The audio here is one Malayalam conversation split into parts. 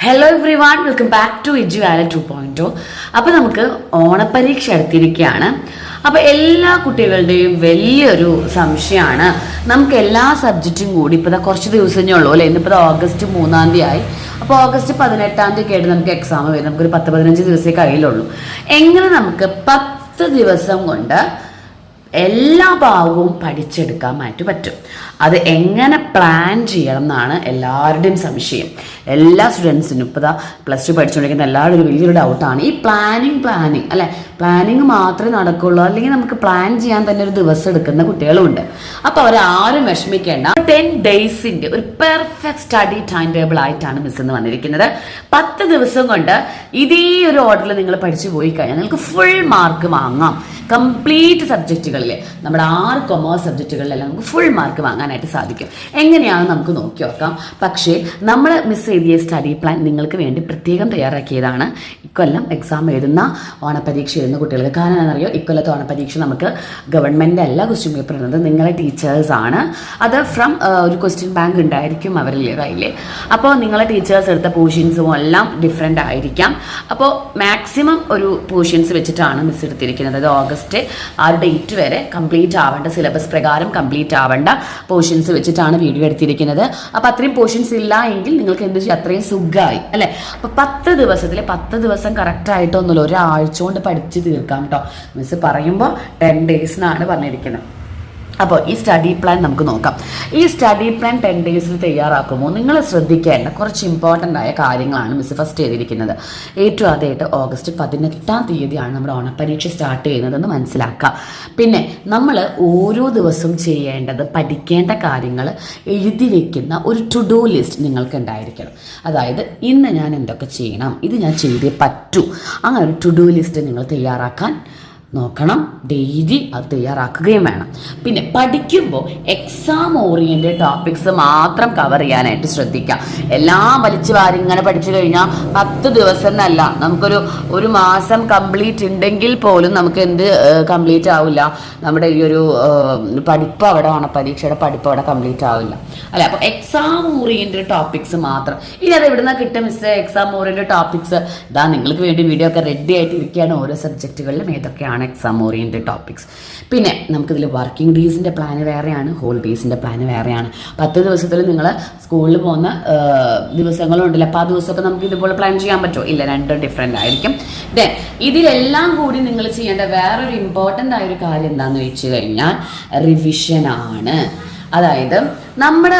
Hello everyone, welcome back to Eduwala 2.0. അപ്പോൾ നമുക്ക് ഓണപ്പരീക്ഷ എടുത്തിരിക്കുകയാണ്. അപ്പോൾ എല്ലാ കുട്ടികളുടെയും വലിയൊരു സംശയമാണ്, നമുക്ക് എല്ലാ സബ്ജക്റ്റും കൂടി ഇപ്പോൾ കുറച്ച് ദിവസമേ ഉള്ളൂ അല്ലേ. ഇന്നിപ്പോൾ ഓഗസ്റ്റ് 3 ആയി. അപ്പോൾ ഓഗസ്റ്റ് 18 ആയിട്ട് നമുക്ക് എക്സാം വരും. നമുക്കൊരു 10-15 ദിവസമേ കയ്യിലുള്ളൂ. എങ്ങനെ നമുക്ക് 10 ദിവസം കൊണ്ട് എല്ലാ ഭാഗവും പഠിച്ചെടുക്കാനായിട്ട് പറ്റും? അത് എങ്ങനെ പ്ലാൻ ചെയ്യണം എന്നാണ് എല്ലാവരുടെയും സംശയം. എല്ലാ സ്റ്റുഡൻസിനും ഇപ്പോൾ +2 പഠിച്ചുകൊണ്ടിരിക്കുന്ന എല്ലാവരും വലിയൊരു ഡൗട്ടാണ് ഈ പ്ലാനിങ് അല്ലേ. പ്ലാനിങ് മാത്രമേ നടക്കുള്ളൂ, അല്ലെങ്കിൽ നമുക്ക് പ്ലാൻ ചെയ്യാൻ തന്നെ ഒരു ദിവസം എടുക്കുന്ന കുട്ടികളുമുണ്ട്. അപ്പോൾ അവരാരും വിഷമിക്കേണ്ട. 10 ഡേയ്സിൻ്റെ ഒരു പെർഫെക്റ്റ് സ്റ്റഡി ടൈം ടേബിൾ ആയിട്ടാണ് മിസ് എന്ന് വന്നിരിക്കുന്നത്. 10 ദിവസം കൊണ്ട് ഇതേ ഒരു ഓർഡറിൽ നിങ്ങൾ പഠിച്ചു പോയി കഴിഞ്ഞാൽ നിങ്ങൾക്ക് ഫുൾ മാർക്ക് വാങ്ങാം. കംപ്ലീറ്റ് സബ്ജക്റ്റുകളിൽ, നമ്മുടെ 6 കൊമേഴ്സ് സബ്ജക്റ്റുകളിലെല്ലാം നമുക്ക് ഫുൾ മാർക്ക് വാങ്ങാനായിട്ട് സാധിക്കും. എങ്ങനെയാണ് നമുക്ക് നോക്കി നോക്കാം. പക്ഷേ നമ്മൾ മിസ് എഴുതിയ സ്റ്റഡി പ്ലാൻ നിങ്ങൾക്ക് വേണ്ടി പ്രത്യേകം തയ്യാറാക്കിയതാണ്. ഇക്കൊല്ലം എക്സാം എഴുതുന്ന ഓണപ്പരീക്ഷ എഴുതുന്ന കുട്ടികൾക്ക്. കാരണം എന്താണെന്നറിയോ, ഇക്കൊല്ലത്തെ ഓണപ്പരീക്ഷ നമുക്ക് ഗവൺമെൻറ് അല്ല ക്വസ്റ്റ്യൻ പേപ്പർ ഇടുന്നത്, നിങ്ങളെ ടീച്ചേഴ്സാണ്. അത് ഫ്രം ഒരു ക്വസ്റ്റ്യൻ ബാങ്ക് ഉണ്ടായിരിക്കും അവരിൽ കയ്യിൽ. അപ്പോൾ നിങ്ങളെ ടീച്ചേഴ്സ് എടുത്ത പോർഷൻസും എല്ലാം ഡിഫറെൻ്റ് ആയിരിക്കാം. അപ്പോൾ മാക്സിമം ഒരു പോർഷൻസ് വെച്ചിട്ടാണ് മിസ് എടുത്തിരിക്കുന്നത്. അത് ഓഗസ്റ്റ് ആ ഒരു ഡേറ്റ് വരെ കംപ്ലീറ്റ് ആവേണ്ട, സിലബസ് പ്രകാരം കംപ്ലീറ്റ് ആവേണ്ട പോർഷൻസ് വെച്ചിട്ടാണ് വീഡിയോ എടുത്തിരിക്കുന്നത്. അപ്പോൾ അത്രയും പോർഷൻസ് ഇല്ല എങ്കിൽ നിങ്ങൾക്ക് എന്ത് ചെയ്യും, അത്രയും സുഖമായി അല്ലേ. അപ്പോൾ 10 ദിവസത്തിൽ 10 ദിവസം കറക്റ്റായിട്ടൊന്നുമില്ല, ഒരാഴ്ച കൊണ്ട് പഠിച്ച് തീർക്കാം കേട്ടോ. മിസ് പറയുമ്പോൾ 10 ഡേയ്സ് എന്നാണ് പറഞ്ഞിരിക്കുന്നത്. അപ്പോൾ ഈ സ്റ്റഡി പ്ലാൻ നമുക്ക് നോക്കാം. ഈ സ്റ്റഡി പ്ലാൻ 10 ഡേയ്സിൽ തയ്യാറാക്കുമ്പോൾ നിങ്ങൾ ശ്രദ്ധിക്കേണ്ട കുറച്ച് ഇമ്പോർട്ടൻ്റ് ആയ കാര്യങ്ങളാണ് മിസ് ഫസ്റ്റ് ചെയ്തിരിക്കുന്നത്. ഏറ്റവും ആദ്യമായിട്ട് ഓഗസ്റ്റ് 18 നമ്മുടെ ഓണപ്പരീക്ഷ സ്റ്റാർട്ട് ചെയ്യുന്നതെന്ന് മനസ്സിലാക്കുക. പിന്നെ നമ്മൾ ഓരോ ദിവസവും ചെയ്യേണ്ടത്, പഠിക്കേണ്ട കാര്യങ്ങൾ എഴുതി വെക്കുന്ന ഒരു ടു ഡു ലിസ്റ്റ് നിങ്ങൾക്ക് ഉണ്ടായിരിക്കണം. അതായത് ഇന്ന് ഞാൻ എന്തൊക്കെ ചെയ്യണം, ഇത് ഞാൻ ചെയ്തേ പറ്റൂ, അങ്ങനെ ഒരു ടു ഡു ലിസ്റ്റ് നിങ്ങൾ തയ്യാറാക്കാൻ നോക്കണം. ഡെയിലി അത് തയ്യാറാക്കുകയും വേണം. പിന്നെ പഠിക്കുമ്പോൾ എക്സാം ഓറിയൻറ്റഡ് ടോപ്പിക്സ് മാത്രം കവർ ചെയ്യാനായിട്ട് ശ്രദ്ധിക്കാം. എല്ലാം വലിച്ചു വാരി ഇങ്ങനെ പഠിച്ചു കഴിഞ്ഞാൽ 10 ദിവസം എന്നല്ല, ഒരു മാസം കംപ്ലീറ്റ് ഉണ്ടെങ്കിൽ പോലും നമുക്ക് എന്ത് കംപ്ലീറ്റ് ആവില്ല, നമ്മുടെ ഈ ഒരു പഠിപ്പ് അവിടെ ഓണപ്പരീക്ഷയുടെ പഠിപ്പ് അവിടെ കംപ്ലീറ്റ് ആവില്ല അല്ലെ. അപ്പോൾ എക്സാം ഓറിയൻറ്റഡ് ടോപ്പിക്സ് മാത്രം. ഇനി അത് എവിടെ നിന്നാണ് കിട്ടും മിസ് എക്സാം ഓറിയൻറ്റഡ് ടോപ്പിക്സ്? ഇതാ നിങ്ങൾക്ക് വേണ്ടി വീഡിയോ ഒക്കെ റെഡി ആയിട്ട് ഇരിക്കുകയാണ്. ഓരോ സബ്ജക്റ്റുകളിലും ഏതൊക്കെയാണ് എക്സാം ഓറിയൻറ്റഡ് ടോപ്പിക്സ്. പിന്നെ നമുക്കിതിൽ വർക്കിംഗ് ഡേയ്സിൻ്റെ പ്ലാന് വേറെയാണ്, ഹോളിഡേയ്സിൻ്റെ പ്ലാന് വേറെയാണ്. 10 ദിവസത്തിൽ നിങ്ങൾ സ്കൂളിൽ പോകുന്ന ദിവസങ്ങളുണ്ടല്ലോ, അപ്പോൾ ആ ദിവസമൊക്കെ നമുക്ക് ഇതുപോലെ പ്ലാൻ ചെയ്യാൻ പറ്റുമോ? ഇല്ല, രണ്ടും ഡിഫറെൻ്റ് ആയിരിക്കും. ദെൻ ഇതിലെല്ലാം കൂടി നിങ്ങൾ ചെയ്യേണ്ട വേറൊരു ഇമ്പോർട്ടൻ്റ് ആയൊരു കാര്യം എന്താണെന്ന് വെച്ച് കഴിഞ്ഞാൽ റിവിഷനാണ്. അതായത് നമ്മുടെ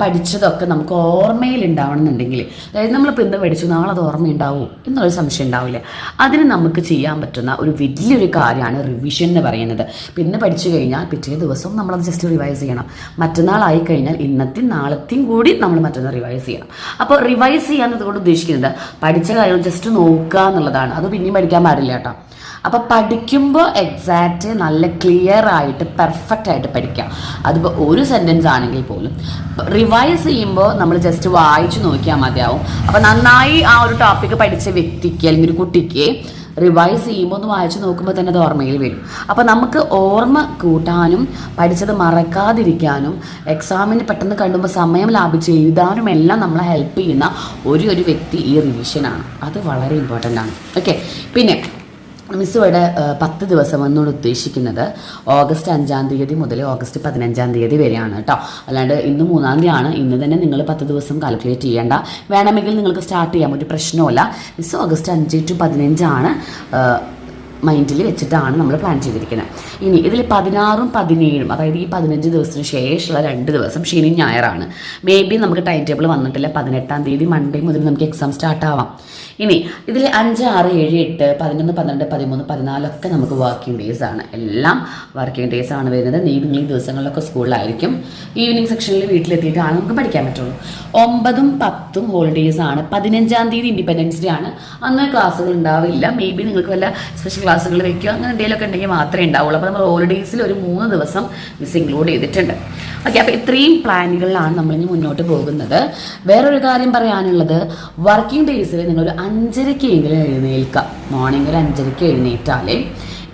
പഠിച്ചതൊക്കെ നമുക്ക് ഓർമ്മയിൽ ഉണ്ടാവണമെന്നുണ്ടെങ്കിൽ, അതായത് നമ്മളിപ്പോൾ ഇന്ന് പഠിച്ചു നാളെ അത് ഓർമ്മയുണ്ടാവും എന്നൊരു സംശയം ഉണ്ടാവില്ല. അതിന് നമുക്ക് ചെയ്യാൻ പറ്റുന്ന ഒരു വലിയൊരു കാര്യമാണ് റിവിഷൻ എന്ന് പറയുന്നത്. പിന്നെ പഠിച്ചു കഴിഞ്ഞാൽ പിറ്റേ ദിവസവും നമ്മളത് ജസ്റ്റ് റിവൈസ് ചെയ്യണം. മറ്റന്നാളായി കഴിഞ്ഞാൽ ഇന്നത്തെയും നാളത്തെയും കൂടി നമ്മൾ മറ്റന്നാൾ റിവൈസ് ചെയ്യണം. അപ്പോൾ റിവൈസ് ചെയ്യാന്നതുകൊണ്ട് ഉദ്ദേശിക്കുന്നത് പഠിച്ച കാര്യം ജസ്റ്റ് നോക്കുക എന്നുള്ളതാണ്. അത് പിന്നെയും പഠിക്കാൻ പാടില്ല കേട്ടോ. അപ്പോൾ പഠിക്കുമ്പോൾ എക്സാക്റ്റ് നല്ല ക്ലിയർ ആയിട്ട് പെർഫെക്റ്റ് ആയിട്ട് പഠിക്കാം. അതിപ്പോൾ ഒരു സെൻറ്റൻസ് ആണെങ്കിൽ പോലും റിവൈസ് ചെയ്യുമ്പോൾ നമ്മൾ ജസ്റ്റ് വായിച്ച് നോക്കിയാൽ മതിയാവും. അപ്പോൾ നന്നായി ആ ഒരു ടോപ്പിക്ക് പഠിച്ച വ്യക്തിക്ക് അല്ലെങ്കിൽ ഒരു കുട്ടിക്ക് റിവൈസ് ചെയ്യുമ്പോൾ ഒന്ന് വായിച്ച് നോക്കുമ്പോൾ തന്നെ അത് ഓർമ്മയിൽ വരും. അപ്പോൾ നമുക്ക് ഓർമ്മ കൂട്ടാനും പഠിച്ചത് മറക്കാതിരിക്കാനും എക്സാമിന് പെട്ടെന്ന് കണ്ടുമ്പോൾ സമയം ലാഭിച്ച് എഴുതാനും എല്ലാം നമ്മളെ ഹെൽപ്പ് ചെയ്യുന്ന ഒരു വ്യക്തി ഈ റിവിഷനാണ്. അത് വളരെ ഇമ്പോർട്ടൻ്റ് ആണ്. ഓക്കെ. പിന്നെ മിസ് ഇവിടെ 10 ദിവസം എന്നോട് ഉദ്ദേശിക്കുന്നത് ഓഗസ്റ്റ് 5 മുതൽ ഓഗസ്റ്റ് 15 വരെയാണ് കേട്ടോ. അല്ലാണ്ട് ഇന്ന് 3 ഇന്ന് തന്നെ നിങ്ങൾ 10 ദിവസം കാൽക്കുലേറ്റ് ചെയ്യേണ്ട. വേണമെങ്കിൽ നിങ്ങൾക്ക് സ്റ്റാർട്ട് ചെയ്യാൻ ഒരു പ്രശ്നമില്ല. മിസ് ഓഗസ്റ്റ് 5 to 15 മൈൻഡിൽ വെച്ചിട്ടാണ് നമ്മൾ പ്ലാൻ ചെയ്തിരിക്കുന്നത്. ഇനി ഇതിൽ 16ഉം 17ഉം, അതായത് ഈ 15 ദിവസത്തിന് ശേഷമുള്ള 2 ദിവസം ശനി ഞായറാണ്. മേ ബി നമുക്ക് ടൈം ടേബിൾ വന്നിട്ടില്ല. 18 മൺഡേ മുതൽ നമുക്ക് എക്സാം സ്റ്റാർട്ട് ആവാം. ഇനി ഇതിൽ 5, 6, 7, 8, 11, 12, 13, 14 ഒക്കെ നമുക്ക് വർക്കിംഗ് ഡേയ്സ് ആണ്. എല്ലാം വർക്കിംഗ് ഡേയ്സ് ആണ് വരുന്നത്. നിങ്ങൾ ഈ ദിവസങ്ങളിലൊക്കെ സ്കൂളിലായിരിക്കും. ഈവനിങ് സെക്ഷനിൽ വീട്ടിലെത്തിയിട്ടാണ് നമുക്ക് പഠിക്കാൻ പറ്റുള്ളൂ. 9ഉം 10ഉം ഹോളിഡേയ്സ് ആണ്. 15 ഇൻഡിപെൻഡൻസ് ഡേ ആണ്. അന്ന് ക്ലാസ്സുകൾ ഉണ്ടാവില്ല. മേ ബി നിങ്ങൾക്ക് വല്ല സ്പെഷ്യൽ ക്ലാസ്സുകൾ വെക്കുക അങ്ങനെ എന്തെങ്കിലുമൊക്കെ ഉണ്ടെങ്കിൽ മാത്രമേ ഉണ്ടാവുള്ളൂ. അപ്പോൾ നമ്മൾ ഹോളിഡേയ്സിൽ ഒരു 3 ദിവസം മിസ് ഇൻക്ലൂഡ് ചെയ്തിട്ടുണ്ട്. ഓക്കെ. അപ്പോൾ ഇത്രയും പ്ലാനുകളിലാണ് നമ്മളിനി മുന്നോട്ട് പോകുന്നത്. വേറൊരു കാര്യം പറയാനുള്ളത്, വർക്കിംഗ് ഡേയ്സിൽ നിങ്ങളൊരു 5:30 എഴുന്നേൽക്കുക. മോർണിംഗ് ഒരു 5:30 എഴുന്നേറ്റാലേ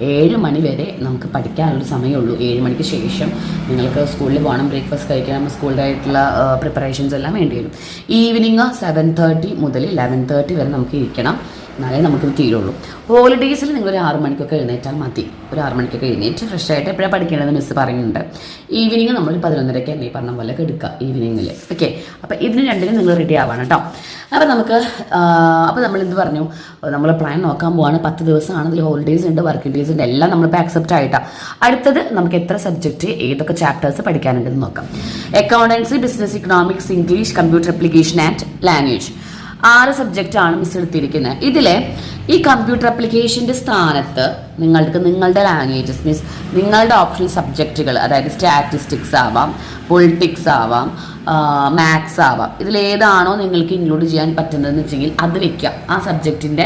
7 മണി വരെ നമുക്ക് പഠിക്കാനുള്ളൊരു സമയമുള്ളൂ. 7 മണിക്ക് ശേഷം നിങ്ങൾക്ക് സ്കൂളിൽ പോകണം, ബ്രേക്ക്ഫാസ്റ്റ് കഴിക്കണം, സ്കൂളിൻ്റെ ആയിട്ടുള്ള പ്രിപ്പറേഷൻസ് എല്ലാം വേണ്ടി വരും. ഈവനിങ് 7:30 മുതൽ 11:30 വരെ നമുക്ക് ഇരിക്കണം, എന്നാലേ നമുക്കിത് തീരുള്ളൂ. ഹോളിഡേയ്സിൽ നിങ്ങളൊരു 6 മണിക്കൊക്കെ എഴുന്നേറ്റാൽ മതി. ഒരു 6 മണിക്കൊക്കെ എഴുന്നേറ്റ് ഫ്രഷ് ആയിട്ട് എപ്പോഴാണ് പഠിക്കേണ്ടത് മിസ്സ് പറയുന്നുണ്ട്. ഈവനിങ് നമ്മൾ 11:30 ഈ പറഞ്ഞ പോലെ എടുക്കുക ഈവനിങ്ങിൽ. ഓക്കെ, അപ്പോൾ ഇതിന് രണ്ടിനും നിങ്ങൾ റെഡി ആവാണ് കേട്ടോ. അപ്പോൾ നമ്മൾ എന്ത് പറഞ്ഞു, നമ്മൾ പ്ലാൻ നോക്കാൻ പോവാണ്. 10 ദിവസമാണ്, അതിൽ ഹോളിഡേയ്സ് ഉണ്ട്, വർക്കിംഗ് ഡേയ്സ് ഉണ്ട്, എല്ലാം നമ്മളിപ്പോൾ ആക്സെപ്റ്റ് ആയിട്ടാണ്. അടുത്തത് നമുക്ക് എത്ര സബ്ജക്റ്റ് ഏതൊക്കെ ചാപ്റ്റേഴ്സ് പഠിക്കാനുണ്ടെന്ന് നോക്കാം. Accountancy, business, economics, English, computer application and language, 6 സബ്ജക്റ്റാണ് മിസ് എടുത്തിരിക്കുന്നത്. ഇതിലെ ഈ കമ്പ്യൂട്ടർ ആപ്ലിക്കേഷൻ്റെ സ്ഥാനത്ത് നിങ്ങളുടെ ലാംഗ്വേജസ് മീൻസ് നിങ്ങളുടെ ഓപ്ഷണൽ സബ്ജക്റ്റുകൾ, അതായത് സ്റ്റാറ്റിസ്റ്റിക്സ് ആവാം, പൊളിറ്റിക്സ് ആവാം, മാത്സ് ആവാം, ഇതിലേതാണോ നിങ്ങൾക്ക് ഇൻക്ലൂഡ് ചെയ്യാൻ പറ്റുന്നതെന്ന് വെച്ചെങ്കിൽ അത് വെക്കാം. ആ സബ്ജക്റ്റിൻ്റെ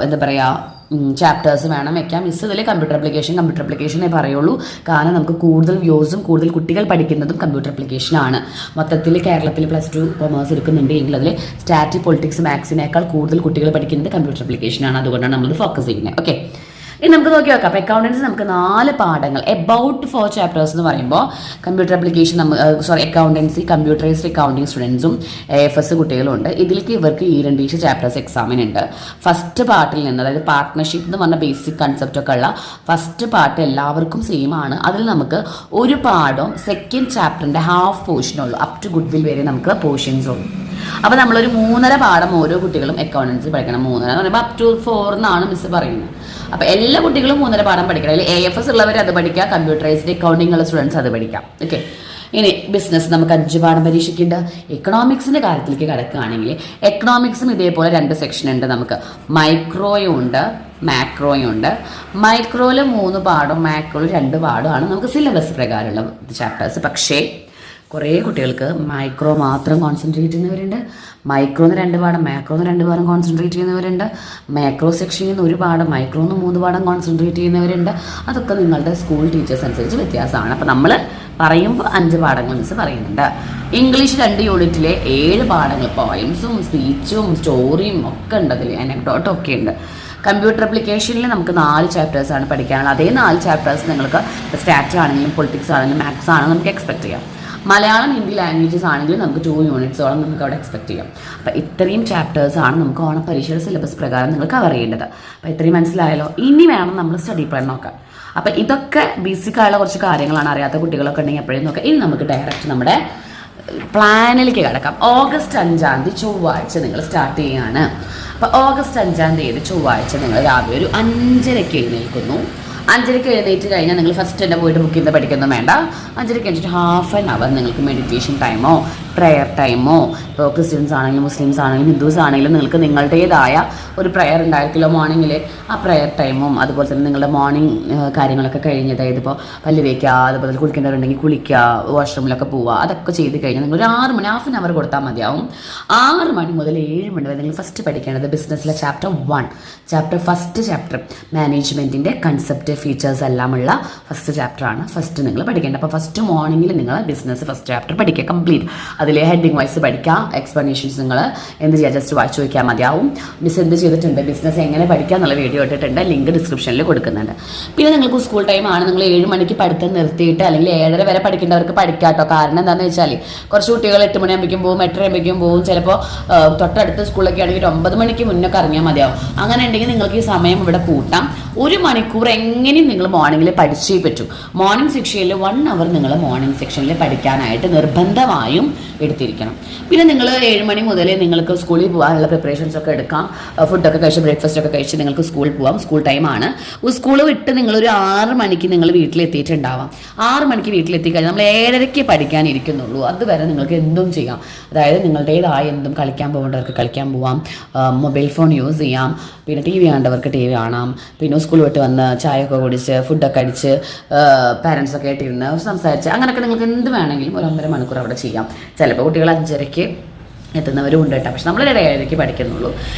എന്താ പറയുക ചാപ്റ്റേഴ്സ് വേണം വെക്കാം. മിസ് ഇതിൽ കമ്പ്യൂട്ടർ ആപ്ലിക്കേഷനേ പറയുള്ളൂ. കാരണം നമുക്ക് കൂടുതൽ വ്യൂസും കൂടുതൽ കുട്ടികൾ പഠിക്കുന്നതും കമ്പ്യൂട്ടർ ആപ്ലിക്കേഷനാണ്. മൊത്തത്തിൽ കേരളത്തിൽ +2 കൊമേഴ്സ് എടുക്കുന്നുണ്ടെങ്കിൽ അതിൽ സ്റ്റാറ്റി, പൊളിറ്റിക്സ്, മാത്സിനേക്കാൾ കൂടുതൽ കുട്ടികൾ പഠിക്കുന്നത് കമ്പ്യൂട്ടർ ആപ്ലിക്കേഷനാണ്. അതുകൊണ്ടാണ് നമ്മൾ ഫോക്കസ് ചെയ്യുന്നത്. ഓക്കെ, ഇനി നമുക്ക് നോക്കി നോക്കാം. അപ്പോൾ അക്കൗണ്ടൻസി നമുക്ക് 4 പാഠങ്ങൾ, എബൌട്ട് 4 ചാപ്റ്റേഴ്സ് എന്ന് പറയുമ്പോൾ computer application accountancy, computerised accounting സ്റ്റുഡൻസും AFS കുട്ടികളും ഉണ്ട്. ഇതിലേക്ക് ഇവർക്ക് ഈ 2 ചാപ്റ്റേഴ്സ് എക്സാമിനുണ്ട്. ഫസ്റ്റ് പാർട്ടിൽ നിന്ന്, അതായത് പാർട്ട്ണർഷിപ്പ് എന്ന് പറഞ്ഞ ബേസിക് കൺസെപ്റ്റ് ഒക്കെ ഉള്ള ഫസ്റ്റ് പാർട്ട് എല്ലാവർക്കും സെയിം ആണ്. അതിൽ നമുക്ക് ഒരു പാഠം സെക്കൻഡ് ചാപ്റ്ററിൻ്റെ ഹാഫ് പോർഷനുള്ളൂ, അപ് ടു ഗുഡ് വിൽ വരെ നമുക്ക് പോർഷൻസ് ഉള്ളൂ. അപ്പോൾ നമ്മളൊരു 3.5 പാഠം ഓരോ കുട്ടികളും അക്കൗണ്ടൻസി പഠിക്കണം. 3.5 എന്ന് പറയുമ്പോൾ അപ് ടു 4 എന്നാണ് മിസ് പറയുന്നത്. അപ്പോൾ എല്ലാ കുട്ടികളും 3.5 പാഠം പഠിക്കണം. അതിൽ AFS ഉള്ളവർ അത് പഠിക്കാം, കമ്പ്യൂട്ടറൈസ്ഡ് അക്കൗണ്ടിങ് ഉള്ള സ്റ്റുഡൻസ് അത് പഠിക്കാം. ഓക്കെ, ഇനി ബിസിനസ് നമുക്ക് 5 പാഠം പരീക്ഷയ്ക്കുണ്ട്. എക്കണോമിക്സിൻ്റെ കാര്യത്തിലേക്ക് കിടക്കുകയാണെങ്കിൽ എക്കണോമിക്സും ഇതേപോലെ 2 സെക്ഷൻ ഉണ്ട്. നമുക്ക് മൈക്രോയും ഉണ്ട്, മാക്രോയും ഉണ്ട്. മൈക്രോയിൽ 3 പാഠം, മാക്രോയിൽ 2 പാഠമാണ് നമുക്ക് സിലബസ് പ്രകാരമുള്ള ചാപ്റ്റേഴ്സ്. പക്ഷേ കുറേ കുട്ടികൾക്ക് മൈക്രോ മാത്രം കോൺസെൻട്രേറ്റ് ചെയ്യുന്നവരുണ്ട്, മൈക്രോന്ന് 2 പാഠം, മാക്രോന്ന് 2 പാഠം കോൺസെൻട്രേറ്റ് ചെയ്യുന്നവരുണ്ട്, മാക്രോ സെക്ഷനിൽ നിന്ന് 1 പാഠം, മൈക്രോന്ന് 3 പാഠം കോൺസെൻട്രേറ്റ് ചെയ്യുന്നവരുണ്ട്. അതൊക്കെ നിങ്ങളുടെ സ്കൂൾ ടീച്ചേഴ്സ് അനുസരിച്ച് വ്യത്യാസമാണ്. അപ്പോൾ നമ്മൾ പറയുമ്പോൾ 5 പാഠങ്ങൾ മിസ് പറയുന്നുണ്ട്. ഇംഗ്ലീഷ് 2 യൂണിറ്റിലെ 7 പാഠങ്ങൾ, പോയിംസും സ്പീച്ചും സ്റ്റോറിയും ഒക്കെ ഉണ്ട്, അതിൽ അനക്ഡോട്ടും ഒക്കെ ഉണ്ട്. കമ്പ്യൂട്ടർ ആപ്ലിക്കേഷനിൽ നമുക്ക് 4 ചാപ്റ്റേഴ്സാണ് പഠിക്കാനുള്ളത്. അതേ 4 ചാപ്റ്റേഴ്സ് നിങ്ങൾക്ക് സ്റ്റാറ്റ് ആണെങ്കിലും പൊളിറ്റിക്സ് ആണെങ്കിലും മാത്സ് ആണെങ്കിലും നമുക്ക് എക്സ്പെക്ട് ചെയ്യാം. മലയാളം, ഹിന്ദി ലാംഗ്വേജസ് ആണെങ്കിൽ നമുക്ക് 2 യൂണിറ്റ്സോളം നമുക്ക് അവിടെ എക്സ്പെക്ട് ചെയ്യാം. അപ്പോൾ ഇത്രയും ചാപ്റ്റേഴ്സാണ് നമുക്ക് ഓണപ്പരീക്ഷയുടെ സിലബസ് പ്രകാരം നിങ്ങൾ കവർ ചെയ്യേണ്ടത്. അപ്പോൾ ഇത്രയും മനസ്സിലായല്ലോ. ഇനി വേണം നമ്മൾ സ്റ്റഡി പ്ലാൻ നോക്കാൻ. അപ്പോൾ ഇതൊക്കെ ബേസിക്കായുള്ള കുറച്ച് കാര്യങ്ങളാണ്. അറിയാത്ത കുട്ടികളൊക്കെ ഉണ്ടെങ്കിൽ എപ്പോഴും നോക്കാം. ഇനി നമുക്ക് ഡയറക്റ്റ് നമ്മുടെ പ്ലാനിലേക്ക് കിടക്കാം. ഓഗസ്റ്റ് 5-ാം തീയതി ചൊവ്വാഴ്ച നിങ്ങൾ സ്റ്റാർട്ട് ചെയ്യുകയാണ്. അപ്പോൾ ഓഗസ്റ്റ് 5-ാം തീയതി ചൊവ്വാഴ്ച നിങ്ങൾ രാവിലെ ഒരു 5:30 എഴുന്നേൽക്കുന്നു. 5:30 എഴുന്നേറ്റ് കഴിഞ്ഞാൽ നിങ്ങൾ ഫസ്റ്റ് തന്നെ പോയിട്ട് ബുക്ക് ചെയ്ത് പഠിക്കൊന്നും വേണ്ട. 5:30 കഴിഞ്ഞിട്ട് ഹാഫ് ആൻ അവർ നിങ്ങൾക്ക് മെഡിറ്റേഷൻ ടൈമോ പ്രെയർ ടൈമോ, ഇപ്പോൾ ക്രിസ്ത്യൻസ് ആണെങ്കിലും മുസ്ലിംസ് ആണെങ്കിലും ഹിന്ദുസ് ആണെങ്കിലും നിങ്ങൾക്ക് നിങ്ങളുടേതായ ഒരു പ്രെയർ ഉണ്ടായിരിക്കുമല്ലോ മോർണിംഗിൽ. ആ പ്രെയർ ടൈമും അതുപോലെ തന്നെ നിങ്ങളുടെ മോർണിംഗ് കാര്യങ്ങളൊക്കെ കഴിഞ്ഞ്, അതായത് ഇപ്പോൾ പല്ല് തേക്കുക, അതുപോലെ കുളിക്കേണ്ടവരുണ്ടെങ്കിൽ കുളിക്കുക, വാഷ്റൂമിലൊക്കെ പോവുക, അതൊക്കെ ചെയ്ത് കഴിഞ്ഞാൽ നിങ്ങൾ ഒരു 6 മണി, ഹാഫ് ആൻ അവർ കൊടുത്താൽ മതിയാവും. 6 മണി മുതൽ 7 മണി വരെ നിങ്ങൾ ഫസ്റ്റ് പഠിക്കേണ്ടത് ബിസിനസ്സിലെ ഫസ്റ്റ് ചാപ്റ്റർ മാനേജ്മെൻറ്റിൻ്റെ കൺസെപ്റ്റ്, ഫീച്ചേഴ്സ് എല്ലാമുള്ള ഫസ്റ്റ് ചാപ്റ്ററാണ് ഫസ്റ്റ് നിങ്ങൾ പഠിക്കേണ്ടത്. അപ്പോൾ ഫസ്റ്റ് മോർണിംഗിൽ നിങ്ങൾ ബിസിനസ് ഫസ്റ്റ് ചാപ്റ്റർ പഠിക്കുക കംപ്ലീറ്റ്. അതിലെ ഹെഡിങ് വൈസ് പഠിക്കാം. എക്സ്പ്ലനേഷൻസ് നിങ്ങൾ എന്ത് ചെയ്യുക, ജസ്റ്റ് വായിച്ചു വയ്ക്കാൻ മതിയാവും. മിസ് എന്ത് ചെയ്തിട്ടുണ്ട്, ബിസിനസ് എങ്ങനെ പഠിക്കുക എന്നുള്ള വീഡിയോ ഇട്ടിട്ടുണ്ട്, ലിങ്ക് ഡിസ്ക്രിപ്ഷനിൽ കൊടുക്കുന്നുണ്ട്. പിന്നെ നിങ്ങൾക്ക് സ്കൂൾ ടൈമാണ്, നിങ്ങൾ 7 മണിക്ക് പഠിത്തം നിർത്തിയിട്ട് അല്ലെങ്കിൽ 7:30 വരെ പഠിക്കേണ്ടവർക്ക് പഠിക്കാട്ടോ. കാരണം എന്താണെന്ന് വെച്ചാൽ കുറച്ച് കുട്ടികൾ 8 മണിയാകുമ്പോഴേക്കും പോകും, 8:30 പോകും. ചിലപ്പോൾ തൊട്ടടുത്ത സ്കൂളിലൊക്കെ ആണെങ്കിൽ 9 മണിക്ക് മുന്നൊക്കെ ഇറങ്ങിയാൽ മതിയാവും. അങ്ങനെ ഉണ്ടെങ്കിൽ നിങ്ങൾക്ക് ഈ സമയം ഇവിടെ കൂട്ടാം. 1 മണിക്കൂർ എങ്ങനെയും നിങ്ങൾ മോർണിംഗിൽ പഠിച്ചേ പറ്റൂ. മോർണിംഗ് സെക്ഷനിൽ 1 അവർ നിങ്ങൾ മോർണിംഗ് സെക്ഷനിൽ പഠിക്കാനായിട്ട് നിർബന്ധമായും എടുത്തിരിക്കണം. പിന്നെ നിങ്ങൾ 7 മണി മുതൽ നിങ്ങൾക്ക് സ്കൂളിൽ പോകാനുള്ള പ്രിപ്പറേഷൻസ് ഒക്കെ എടുക്കാം. ഫുഡൊക്കെ കഴിച്ച് ബ്രേക്ക്ഫാസ്റ്റ് ഒക്കെ കഴിച്ച് നിങ്ങൾക്ക് സ്കൂളിൽ പോകാം. സ്കൂൾ ടൈമാണ്. സ്കൂൾ വിട്ട് നിങ്ങളൊരു 6 മണിക്ക് നിങ്ങൾ വീട്ടിലെത്തിയിട്ടുണ്ടാവാം. 6 മണിക്ക് വീട്ടിലെത്തി കഴിഞ്ഞാൽ നമ്മൾ 7:30 പഠിക്കാനിരിക്കുന്നുള്ളൂ. അതുവരെ നിങ്ങൾക്ക് എന്തും ചെയ്യാം. അതായത് നിങ്ങളുടേതായ എന്തും, കളിക്കാൻ പോകേണ്ടവർക്ക് കളിക്കാൻ പോവാം, മൊബൈൽ ഫോൺ യൂസ് ചെയ്യാം, പിന്നെ TV കാണേണ്ടവർക്ക് TV കാണാം, പിന്നെ സ്കൂൾ വിട്ട് വന്ന് ചായയൊക്കെ കുടിച്ച് ഫുഡൊക്കെ അടിച്ച് പാരൻസൊക്കെ ആയിട്ടിരുന്ന് സംസാരിച്ച് അങ്ങനെയൊക്കെ നിങ്ങൾക്ക് എന്ത് വേണമെങ്കിലും ഒരു 1.5 മണിക്കൂർ അവിടെ ചെയ്യാം. ചിലപ്പോൾ കുട്ടികൾ 5:30 എത്തുന്നവരും ഉണ്ട് കേട്ടോ. പക്ഷെ നമ്മൾ 7:30 പഠിക്കുന്നുള്ളൂ.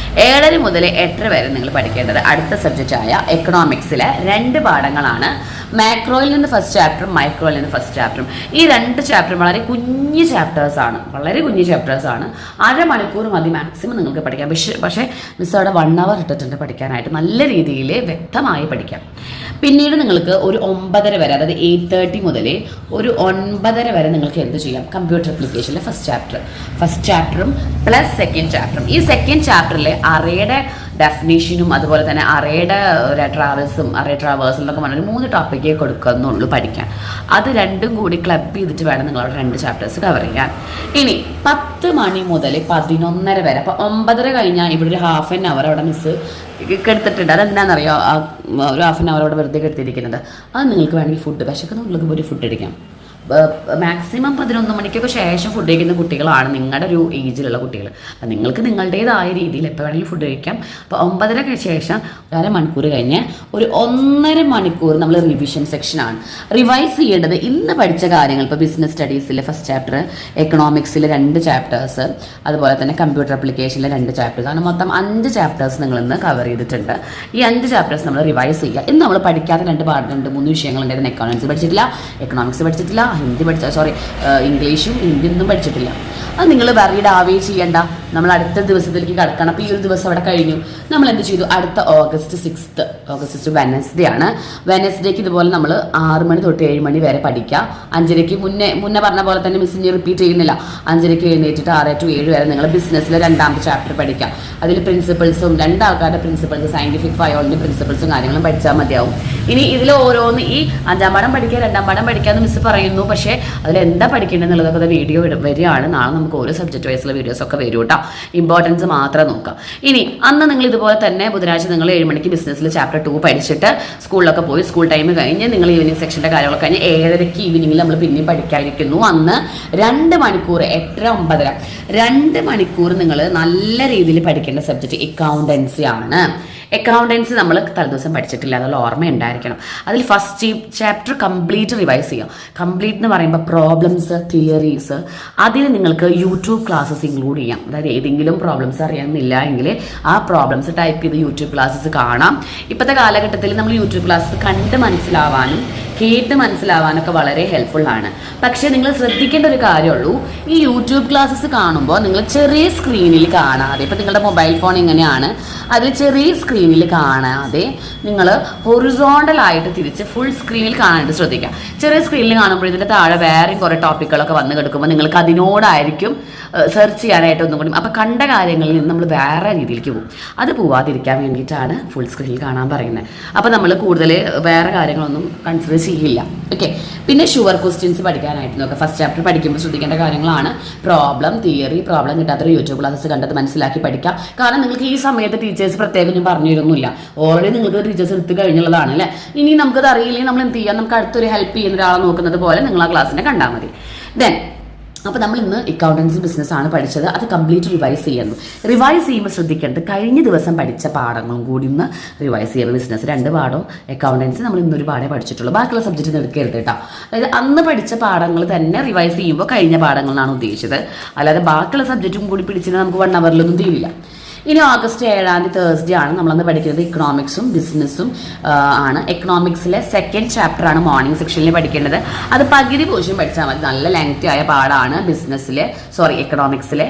7:30 മുതൽ 8:30 വരെ നിങ്ങൾ പഠിക്കേണ്ടത് അടുത്ത സബ്ജക്റ്റായ എക്കണോമിക്സിലെ 2 പാഠങ്ങളാണ്. മാക്രോയിൽ നിന്ന് ഫസ്റ്റ് ചാപ്റ്ററും മൈക്രോയിൽ നിന്ന് ഫസ്റ്റ് ചാപ്റ്ററും. ഈ 2 ചാപ്റ്ററും വളരെ കുഞ്ഞു ചാപ്റ്റേഴ്സാണ്, വളരെ കുഞ്ഞു ചാപ്റ്റേഴ്സാണ്. 1/2 മണിക്കൂർ മതി മാക്സിമം നിങ്ങൾക്ക് പഠിക്കാം. പക്ഷേ മിസ് അവിടെ 1 അവർ ഇട്ടിട്ടുണ്ട് പഠിക്കാനായിട്ട്. നല്ല രീതിയിൽ വ്യക്തമായി പഠിക്കാം. പിന്നീട് നിങ്ങൾക്ക് ഒരു 9:30 വരെ, അതായത് 8:30 മുതൽ ഒരു 9:30 വരെ നിങ്ങൾക്ക് എന്ത് ചെയ്യാം, കമ്പ്യൂട്ടർ ആപ്ലിക്കേഷനിലെ ഫസ്റ്റ് ചാപ്റ്ററും പ്ലസ് സെക്കൻഡ് ചാപ്റ്ററും. ഈ സെക്കൻഡ് ചാപ്റ്ററിലെ അറേയുടെ ഡെഫിനേഷനും അതുപോലെ തന്നെ അറേയുടെ അറേ ട്രാവേഴ്സും എന്നൊക്കെ പറഞ്ഞാൽ 3 ടോപ്പിക്കേ കൊടുക്കുന്നുള്ളൂ പഠിക്കാൻ. അത് രണ്ടും കൂടി ക്ലബ് ചെയ്തിട്ട് വേണം നിങ്ങളവിടെ 2 ചാപ്റ്റേഴ്സ് കവർ ചെയ്യാൻ. ഇനി 10 മണി മുതൽ 11:30 വരെ, അപ്പോൾ 9:30 കഴിഞ്ഞാൽ ഇവിടെ ഒരു ഹാഫ് ആൻ അവർ അവിടെ മിസ് എടുത്തിട്ടുണ്ട്. അതെന്താണെന്നറിയോ, ഒരു ഹാഫ് ആൻ അവർ അവിടെ വെറുതെ എടുത്തിരിക്കുന്നത്. അത് നിങ്ങൾക്ക് വേണമെങ്കിൽ ഫുഡ് വിശക്കുന്ന നിങ്ങൾക്ക് പോയി ഫുഡ് അടിക്കാം. മാക്സിമം 11 മണിക്കൊക്കെ ശേഷം ഫുഡ് കഴിക്കുന്ന കുട്ടികളാണ് നിങ്ങളുടെ ഒരു ഏജിലുള്ള കുട്ടികൾ. അപ്പം നിങ്ങൾക്ക് നിങ്ങളുടേതായ രീതിയിൽ എപ്പോൾ വേണമെങ്കിലും ഫുഡ് കഴിക്കാം. അപ്പോൾ 9:30 ശേഷം 1/2 മണിക്കൂർ കഴിഞ്ഞ് ഒരു 1.5 മണിക്കൂർ നമ്മൾ റിവിഷൻ സെക്ഷനാണ്. റിവൈസ് ചെയ്യേണ്ടത് ഇന്ന് പഠിച്ച കാര്യങ്ങൾ. ഇപ്പോൾ ബിസിനസ് സ്റ്റഡീസിലെ ഫസ്റ്റ് ചാപ്റ്റർ, എക്കണോമിക്സിലെ 2 ചാപ്റ്റേഴ്സ്, അതുപോലെ തന്നെ കമ്പ്യൂട്ടർ ആപ്ലിക്കേഷനിലെ 2 ചാപ്റ്റേഴ്സ്. അങ്ങനെ മൊത്തം 5 ചാപ്റ്റേഴ്സ് നിങ്ങൾ ഇന്ന് കവർ ചെയ്തിട്ടുണ്ട്. ഈ 5 ചാപ്റ്റേഴ്സ് നമ്മൾ റിവൈസ് ചെയ്യുക. ഇന്ന് നമ്മൾ പഠിക്കാത്ത 2 വിഷയങ്ങളുണ്ടായിരുന്നു. എക്കണോമിക്സ് പഠിച്ചിട്ടില്ല, എക്കണോമിക്സ് പഠിച്ചിട്ടില്ല, ഇംഗ്ലീഷും ഹിന്ദിയൊന്നും പഠിച്ചിട്ടില്ല. അത് നിങ്ങൾ വറീഡ് ആവുകയും ചെയ്യേണ്ട. നമ്മൾ അടുത്ത ദിവസത്തിലേക്ക് കടക്കണം. അപ്പോൾ ഈ ഒരു ദിവസം അവിടെ കഴിഞ്ഞു. നമ്മൾ എന്ത് ചെയ്തു, അടുത്ത ഓഗസ്റ്റ് 6 വെനസ്ഡേ ആണ്. വെനസ്ഡേക്ക് ഇതുപോലെ നമ്മൾ 6 മണി തൊട്ട് 7 മണി വരെ പഠിക്കുക. 5:30 മുന്നേ പറഞ്ഞ പോലെ തന്നെ മിസ്സിന് റിപ്പീറ്റ് ചെയ്യുന്നില്ല. 5:30 എഴുന്നേറ്റിട്ട് 6 to 7 വരെ നിങ്ങൾ ബിസിനസ്സിലെ 2ാമത്തെ ചാപ്റ്റർ പഠിക്കുക. അതിൽ പ്രിൻസിപ്പിൾസും 2 ആൾക്കാരുടെ പ്രിൻസിപ്പിൾസ്, സയന്റിഫിക് ബയോളജി പ്രിൻസിപ്പിൾസും കാര്യങ്ങളും പഠിച്ചാൽ മതിയാവും. ഇനി ഇതിൽ ഓരോന്ന് ഈ 5ാം പാഠം പഠിക്കുക, 2ാം പാഠം പഠിക്കാമെന്ന് മിസ് പറയുന്നു. പക്ഷേ അതിലെന്താ പഠിക്കേണ്ടത് എന്നുള്ളതൊക്കെ വീഡിയോ വരികയാണ്. നാളെ നമുക്ക് ഓരോ സബ്ജക്റ്റ് വൈസുള്ള വീഡിയോസൊക്കെ വരും കേട്ടോ. ഇമ്പോർട്ടൻസ് മാത്രം നോക്കാം. ഇനി അന്ന് നിങ്ങൾ ഇതുപോലെ തന്നെ ബുധനാഴ്ച നിങ്ങൾ 7 മണിക്ക് ബിസിനസ്സിൽ ചാപ്റ്റർ 2 പഠിച്ചിട്ട് സ്കൂളിലൊക്കെ പോയി സ്കൂൾ ടൈം കഴിഞ്ഞ് നിങ്ങൾ ഈവനിങ് സെക്ഷൻ്റെ കാര്യങ്ങളൊക്കെ കഴിഞ്ഞ് 7:30 ഈവനിങ്ങിൽ നമ്മൾ പിന്നെയും പഠിക്കാതിരിക്കുന്നു. അന്ന് 2 മണിക്കൂർ 8:30 9:30 2 മണിക്കൂർ നിങ്ങൾ നല്ല രീതിയിൽ പഠിക്കേണ്ട സബ്ജക്റ്റ് അക്കൗണ്ടൻസി ആണ്. അക്കൗണ്ടൻസി നമ്മൾ തലേദിവസം പഠിച്ചിട്ടില്ല, അതുള്ള ഓർമ്മ ഉണ്ടായിരിക്കണം. അതിൽ ഫസ്റ്റ് ചാപ്റ്റർ കംപ്ലീറ്റ് റിവൈസ് ചെയ്യാം. കംപ്ലീറ്റ് എന്ന് പറയുമ്പോൾ പ്രോബ്ലംസ്, തിയറീസ്, അതിൽ നിങ്ങൾക്ക് യൂട്യൂബ് ക്ലാസ്സസ് ഇൻക്ലൂഡ് ചെയ്യാം. അതായത് ഏതെങ്കിലും പ്രോബ്ലംസ് അറിയാമെന്നില്ല എങ്കിൽ ആ പ്രോബ്ലംസ് ടൈപ്പ് ചെയ്ത് യൂട്യൂബ് ക്ലാസ്സസ് കാണാം. ഇപ്പോഴത്തെ കാലഘട്ടത്തിൽ നമ്മൾ യൂട്യൂബ് ക്ലാസ്സസ് കണ്ട് മനസ്സിലാവാനും കേട്ട് മനസ്സിലാവാനൊക്കെ വളരെ ഹെൽപ്ഫുൾ ആണ്. പക്ഷേ നിങ്ങൾ ശ്രദ്ധിക്കേണ്ട ഒരു കാര്യമുള്ളൂ, ഈ യൂട്യൂബ് ക്ലാസ്സസ് കാണുമ്പോൾ നിങ്ങൾ ചെറിയ സ്ക്രീനിൽ കാണാതെ, ഇപ്പം നിങ്ങളുടെ മൊബൈൽ ഫോൺ ഇങ്ങനെയാണ്, അതിൽ ചെറിയ സ്ക്രീനിൽ കാണാതെ നിങ്ങൾ ഹൊറിസോണ്ടലായിട്ട് തിരിച്ച് ഫുൾ സ്ക്രീനിൽ കാണാനായിട്ട് ശ്രദ്ധിക്കുക. ചെറിയ സ്ക്രീനിൽ കാണുമ്പോൾ ഇതിൻ്റെ താഴെ വേറെയും കുറേ ടോപ്പിക്കുകളൊക്കെ വന്ന് കിടക്കുമ്പോൾ നിങ്ങൾക്ക് അതിനോടായിരിക്കും സെർച്ച് ചെയ്യാനായിട്ട് ഒന്നും കൂടി. അപ്പോൾ കണ്ട കാര്യങ്ങളിൽ നിന്ന് നമ്മൾ വേറെ രീതിയിലേക്ക് പോകും. അത് പോവാതിരിക്കാൻ വേണ്ടിയിട്ടാണ് ഫുൾ സ്ക്രീനിൽ കാണാൻ പറയുന്നത്. അപ്പോൾ നമ്മൾ കൂടുതൽ വേറെ കാര്യങ്ങളൊന്നും കൺസിഡർ ചെയ്യില്ല. ഓക്കെ. പിന്നെ ഷുവർ ക്വസ്റ്റ്യൻസ് പഠിക്കാനായിട്ട് നോക്കുക. ഫസ്റ്റ് ചാപ്റ്റർ പഠിക്കുമ്പോൾ ശ്രദ്ധിക്കേണ്ട കാര്യങ്ങളാണ് പ്രോബ്ലം, തിയറി. പ്രോബ്ലം കിട്ടാത്തൊരു യൂട്യൂബ് ക്ലാസ്സസ് കണ്ടത് മനസ്സിലാക്കി പഠിക്കാം. കാരണം നിങ്ങൾക്ക് ഈ സമയത്ത് ടീച്ചേഴ്സ് പ്രത്യേകം ഞാൻ പറഞ്ഞു തരുന്നില്ല. ഓൾറെഡി നിങ്ങൾക്ക് ടീച്ചേഴ്സ് എടുത്ത് കഴിഞ്ഞുള്ളതാണ് അല്ലേ. ഇനി നമുക്കത് അറിയില്ലെങ്കിൽ നമ്മൾ എന്ത് ചെയ്യാം, നമുക്ക് അടുത്തൊരു ഹെൽപ്പ് ചെയ്യുന്ന ഒരാളെ നോക്കുന്നത് പോലെ നിങ്ങൾ ആ ക്ലാസ്സിനെ കണ്ടാൽ മതി. ദെൻ അപ്പോൾ നമ്മൾ ഇന്ന് അക്കൗണ്ടൻസി ബിസിനസ്സാണ് പഠിച്ചത്. അത് കംപ്ലീറ്റ് റിവൈസ് ചെയ്യുന്നു. റിവൈസ് ചെയ്യുമ്പോൾ ശ്രദ്ധിക്കേണ്ടത് കഴിഞ്ഞ ദിവസം പഠിച്ച പാഠങ്ങളും കൂടി ഇന്ന് റിവൈസ് ചെയ്യുന്നത്. ബിസിനസ് 2 പാഠവും അക്കൗണ്ടൻസി നമ്മൾ ഇന്നൊരു പാഠേ പഠിച്ചിട്ടുള്ളൂ. ബാക്കിയുള്ള സബ്ജക്റ്റ് എടുക്കരുത് കേട്ടോ. അതായത് അന്ന് പഠിച്ച പാഠങ്ങൾ തന്നെ റിവൈസ് ചെയ്യുമ്പോൾ കഴിഞ്ഞ പാഠങ്ങളാണ് ഉദ്ദേശിച്ചത്. അല്ലാതെ ബാക്കിയുള്ള സബ്ജക്റ്റും കൂടി പിടിച്ചിട്ട് നമുക്ക് 1 അവറിലൊന്നും തീരില്ല. ഇനി ഓഗസ്റ്റ് 7 തേഴ്സ്ഡേ ആണ് നമ്മളന്ന് പഠിക്കുന്നത്. ഇക്കണോമിക്സും ബിസിനസ്സും ആണ്. എക്കണോമിക്സിലെ 2nd ചാപ്റ്ററാണ് മോർണിംഗ് സെക്ഷനിൽ പഠിക്കേണ്ടത്. അത് പകുതി പോർഷൻ പഠിച്ചാൽ മതി. നല്ല ലെങ്തി ആയ പാഠമാണ്. എക്കണോമിക്സിലെ